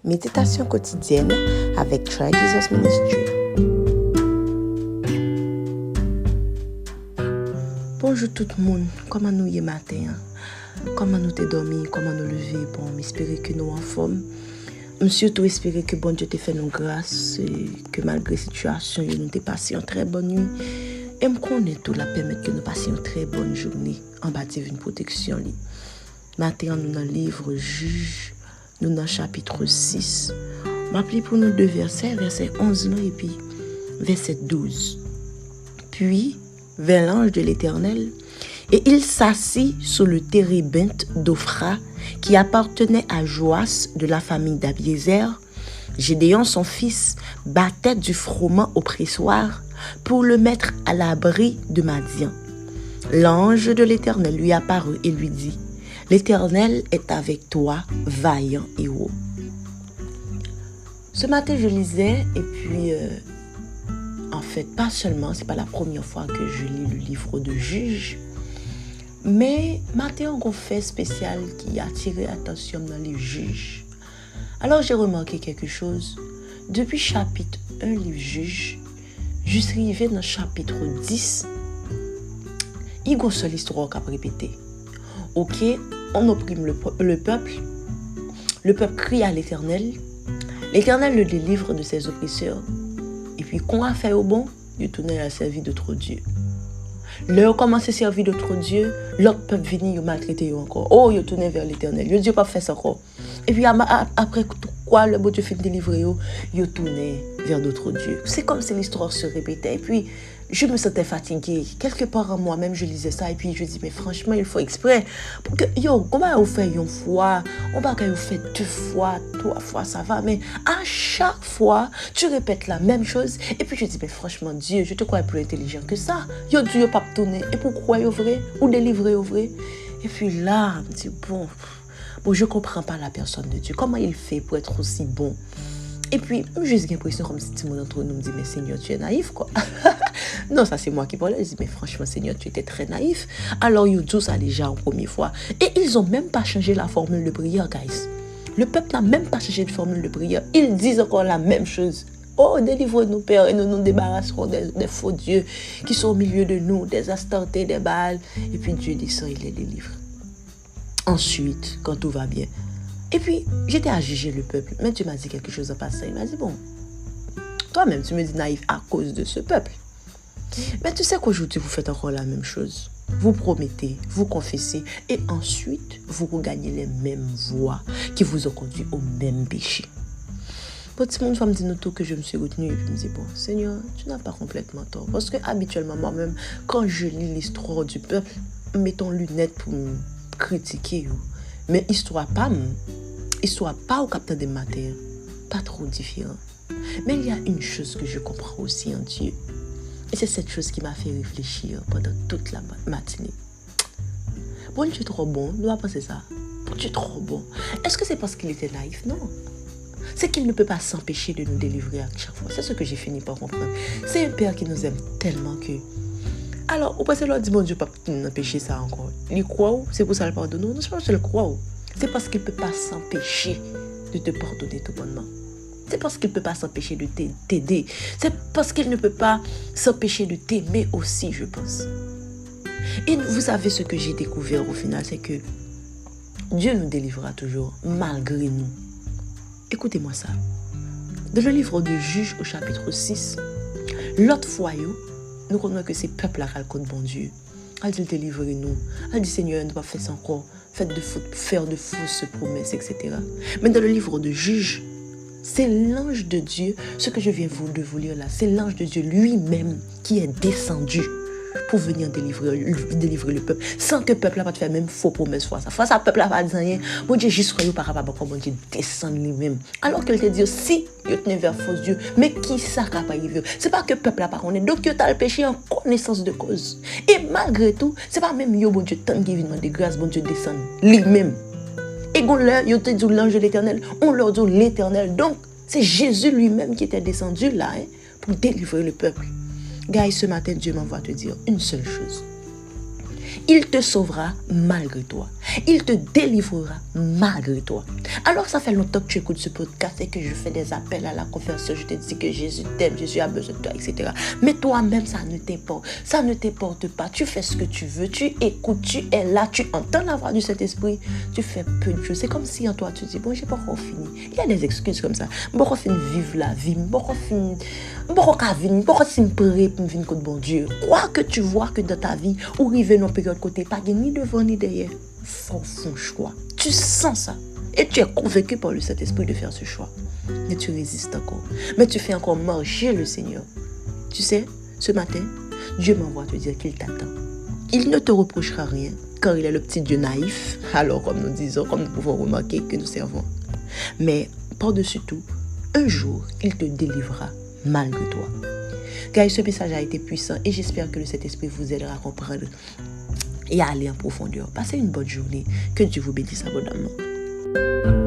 Méditation quotidienne avec Try Jesus Ministry. Bonjour tout le monde, comment nous y matin? Comment nous t'es dormi? Comment nous lever? Bon, j'espère que nous en forme. Surtout espérer que bon Dieu te fait nos grâces et que malgré la situation, nous t'es passé une très bonne nuit. Et me connaît tout la permettre que nous passions une très bonne journée en bas d'une protection. Matin, nous dans le livre Juge, nous dans le chapitre 6. M'appelez pour nous deux versets, verset 11 là, et puis verset 12. Puis, vers l'ange de l'Éternel, et il s'assit sur le térébinthe d'Ophra qui appartenait à Joas de la famille d'Abiézer. Gédéon, son fils, battait du froment au pressoir pour le mettre à l'abri de Madian. L'ange de l'Éternel lui apparut et lui dit: l'Éternel est avec toi, vaillant héros. Ce matin, je lisais et puis, en fait, pas seulement, c'est pas la première fois que je lis le livre de Juge, mais matin, on fait spécial qui a attiré l'attention dans les Juges. Alors, j'ai remarqué quelque chose. Depuis chapitre 1, livre Juge, jusqu'à arriver dans chapitre 10, il y a une seule histoire qu'a répété. Ok, on opprime le peuple crie à l'Éternel, l'Éternel le délivre de ses oppresseurs, et puis qu'on a fait au bon, il tourne à servir d'autres dieux. Leur commence à servir d'autres dieux, l'autre peuple vient il maltraiter encore. Oh, il tourne vers l'Éternel, le Dieu pas fait ça encore. Et puis après quoi le bon Dieu fait délivrer, il tourne vers d'autres dieux. C'est comme si l'histoire se répétait. Et puis je me sentais fatiguée. Quelque part en moi-même, je lisais ça et puis je dis, mais franchement, il faut exprès. Pour que, comment on fait une fois? On va qu'on fait 2 fois, 3 fois, ça va. Mais à chaque fois, tu répètes la même chose. Et puis je dis, mais franchement, Dieu, je te crois plus intelligent que ça. Dieu pas tourner. Et pourquoi au vrai? Ou délivrer au vrai? Et puis là, je me dis, bon, je comprends pas la personne de Dieu. Comment il fait pour être aussi bon? Et puis, j'ai l'impression comme si tout le monde entre nous me dit, mais Seigneur, tu es naïf, quoi. Non, ça c'est moi qui parlais. Je dis, mais franchement, Seigneur, tu étais très naïf. Alors, ils ont dit ça déjà en première fois. Et ils n'ont même pas changé la formule de prière, guys. Le peuple n'a même pas changé de formule de prière. Ils disent encore la même chose. Oh, délivre-nous, Père, et nous nous débarrasserons des faux dieux qui sont au milieu de nous, des astartés, des Baals. Et puis, Dieu descend, il les délivre. Ensuite, quand tout va bien. Et puis, j'étais à juger le peuple. Mais Dieu m'a dit quelque chose en passant. Il m'a dit, bon, toi-même, tu me dis naïf à cause de ce peuple. Mais tu sais qu'aujourd'hui, vous faites encore la même chose. Vous promettez, vous confessez, et ensuite, vous regagnez les mêmes voies qui vous ont conduit au même péché. Petit monde va me dire tout que je me suis retenue et puis je me dis, bon, Seigneur, tu n'as pas complètement tort. Parce que habituellement, moi-même, quand je lis l'histoire du peuple, mettons lunettes pour me critiquer. Mais histoire pas au capteur des matières, pas trop différent. Mais il y a une chose que je comprends aussi en Dieu. Et c'est cette chose qui m'a fait réfléchir pendant toute la matinée. Bon Dieu est trop bon, nous avons pensé ça. Bon Dieu est trop bon. Est-ce que c'est parce qu'il était naïf? Non. C'est qu'il ne peut pas s'empêcher de nous délivrer à chaque fois. C'est ce que j'ai fini par comprendre. C'est un Père qui nous aime tellement que... Alors, au passé, leur dit, bon Dieu, pas empêcher ça encore. Il croit, c'est pour ça le pardonne. Non, c'est pas que je le crois. C'est parce qu'il ne peut pas s'empêcher de te pardonner tout bonnement. C'est parce qu'il ne peut pas s'empêcher de t'aider. C'est parce qu'il ne peut pas s'empêcher de t'aimer aussi, je pense. Et vous savez ce que j'ai découvert au final, c'est que Dieu nous délivrera toujours, malgré nous. Écoutez-moi ça. Dans le livre de Juge au chapitre 6, l'autre fois, nous connaissons que ces peuples-là racontent bon Dieu. Elle dit, délivrez-nous. Elle dit, Seigneur, ne pas faire ça encore. Faire de fausses promesses, etc. Mais dans le livre de Juge, c'est l'ange de Dieu, ce que je viens de vous lire là, c'est l'ange de Dieu lui-même qui est descendu pour venir délivrer le peuple, sans que le peuple n'a pas fait même faux promesses fois ça. Face à peuple n'a pas dit rien, bon Dieu juste croyait par rapport à comment Dieu descend lui-même. Alors qu'il te dit, si il tenait vers faux Dieu, mais qui ça n'a pas arrivé? C'est pas que le peuple n'a pas connaît, donc il a le péché en connaissance de cause. Et malgré tout, c'est pas même bon Dieu tant qu'il vient de grâce, bon Dieu descend lui-même. Et quand ils te dit l'ange de l'Éternel, on leur dit l'Éternel. Donc, c'est Jésus lui-même qui était descendu là pour délivrer le peuple. Guys, ce matin, Dieu m'envoie te dire une seule chose. Il te sauvera malgré toi. Il te délivrera malgré toi. Alors ça fait longtemps que tu écoutes ce podcast et que je fais des appels à la conversion. Je te dis que Jésus t'aime, Jésus a besoin de toi, etc. Mais toi-même, ça ne t'importe. Ça ne t'importe pas. Tu fais ce que tu veux. Tu écoutes, tu es là, tu entends la voix du Saint-Esprit. Tu fais peu de choses. C'est comme si en toi, tu dis, bon, j'ai pas encore fini. Il y a des excuses comme ça. Je n'ai pas fini de vivre la vie. Je n'ai pas fini de bon Dieu. Quoi que tu vois que dans ta vie, ou arriver dans une période côté, pas ni devant ni derrière, faut un choix. Tu sens ça. Et tu es convaincu par le Saint-Esprit de faire ce choix. Mais tu résistes encore. Mais tu fais encore marcher le Seigneur. Tu sais, ce matin, Dieu m'envoie te dire qu'il t'attend. Il ne te reprochera rien, car il est le petit Dieu naïf. Alors, comme nous disons, comme nous pouvons remarquer que nous servons. Mais, par-dessus tout, un jour, il te délivrera malgré toi. Car ce message a été puissant et j'espère que le Saint-Esprit vous aidera à comprendre et à aller en profondeur. Passez une bonne journée. Que Dieu vous bénisse abondamment.